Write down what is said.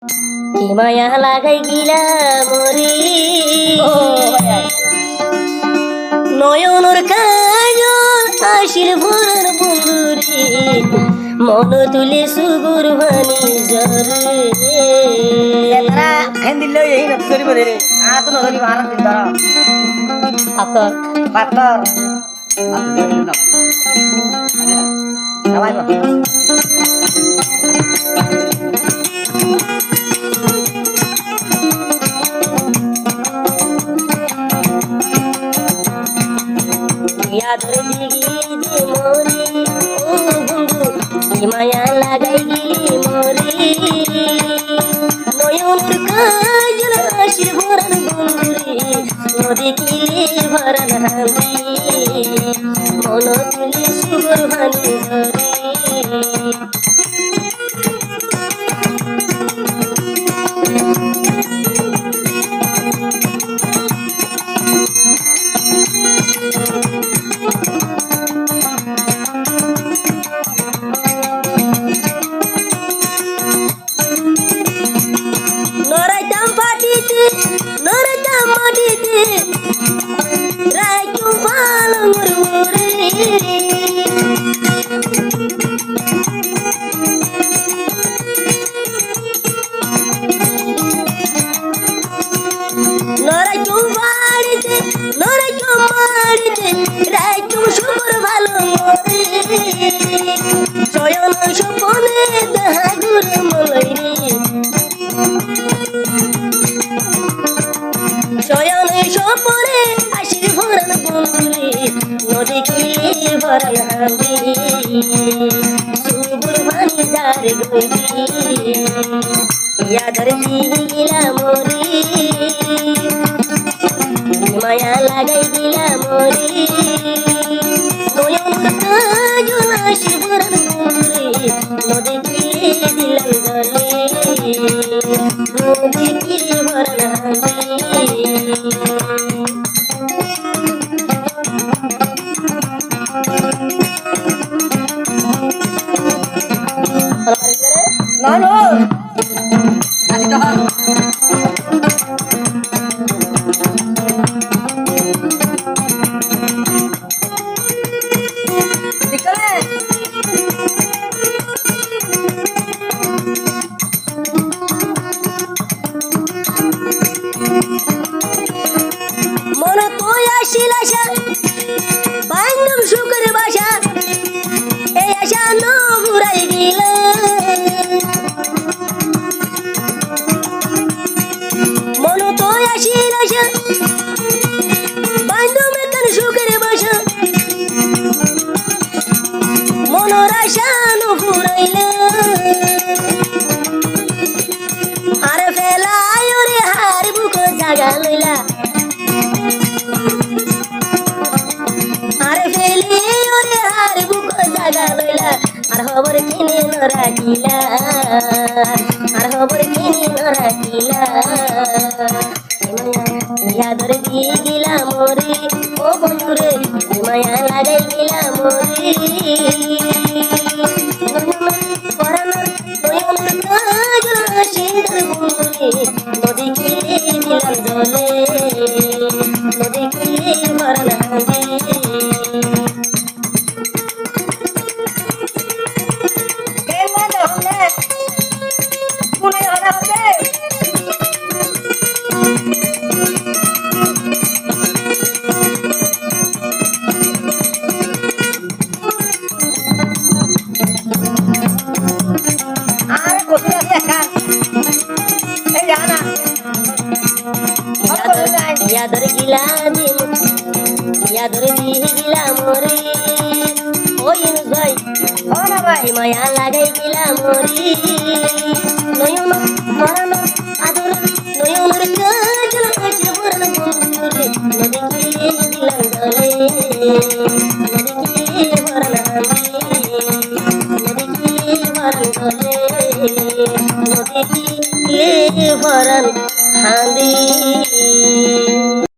কি মায়া লাগাই গিলা মরি নয়নর কাজল আশির ভরার বন্ধুরে মন তুলে সুগুর ভানি জরে তারা হিন্দিল এই নক করিব রে আ তো নদরি ভারত দিন ধর পাতর পাতর সবাই বাবা ধরে দিগি দে মরি ও বন্ধু কি মায়া লাগাই গিলি মরি নয়নর কাজল আশির ভরান বন্ধুরে নদী কিলে ভরান হাঁদি মন তুলে সুগর ভানি ধরে নরাইতাম পাটিতে নরাইতাম মাটিতে রাইতুম পালঙ্গর মোরে নরাইতুম বাড়িতে নরাইতুম মাড়িতে রাইতুম সুন্দর ভালো মোরে শয়ন স্বপনে দেহাগুর মলাই রে শয়নে স্বপনে আশির ভরান বন্ধুরে নদী কিলে ভরান হাঁদি সুগুর ভানি যার গইরি ইয়াদর দিলা মরি মায়া লাগাই দিলা মরি নয়নর কাজল আশির ভরান বন্ধুরে নদী কিলে দিলাম জলে নদী কিলে ভরান হাঁদি না না আসি তো ঠিকরে মন তুই আসিল আশা বান্ধব সুখের বাসা এই আশা ন ঘুরাই গেল মন তুই আসিল আশা বান্ধব এখান সুখের বাসা মনোর আশা ন ঘুরাইল আরে ফেলাই ওরে হার বুক জাগা লইলা আরে ফেলি ওরে হার বুক জাগা লইলা আর খবর কিনে ন রাখিলা আর খবর কিনে ন রাখিলা ইয়াদর দিয়ে গিলা মরি ও বন্ধুরে মায়া লাগাই গিলা মরি পরানোর নয়নর কাজল আশির বন্ধুরে নদী কিলে দিলাম জলে নদী কিলে ভরান হাঁদি কে মানে হলে কোনে হলে হবে আরে কোথায় আছে একা এই জানা ইয়াদর গিলা দিম ইয়াদর দিয়ে গিলা মরি ওই ভাই ও না ভাই মায়া লাগাই গিলা মরি নয়ন মরণ আদর নয়নর কাজল আশির ভরান বন্ধুরে নদী কিলে দিলাম জলে নদী কিলে ভরান হাঁদি নদী কিলে ভরান জলে নদী কিলে ভরান হাঁদি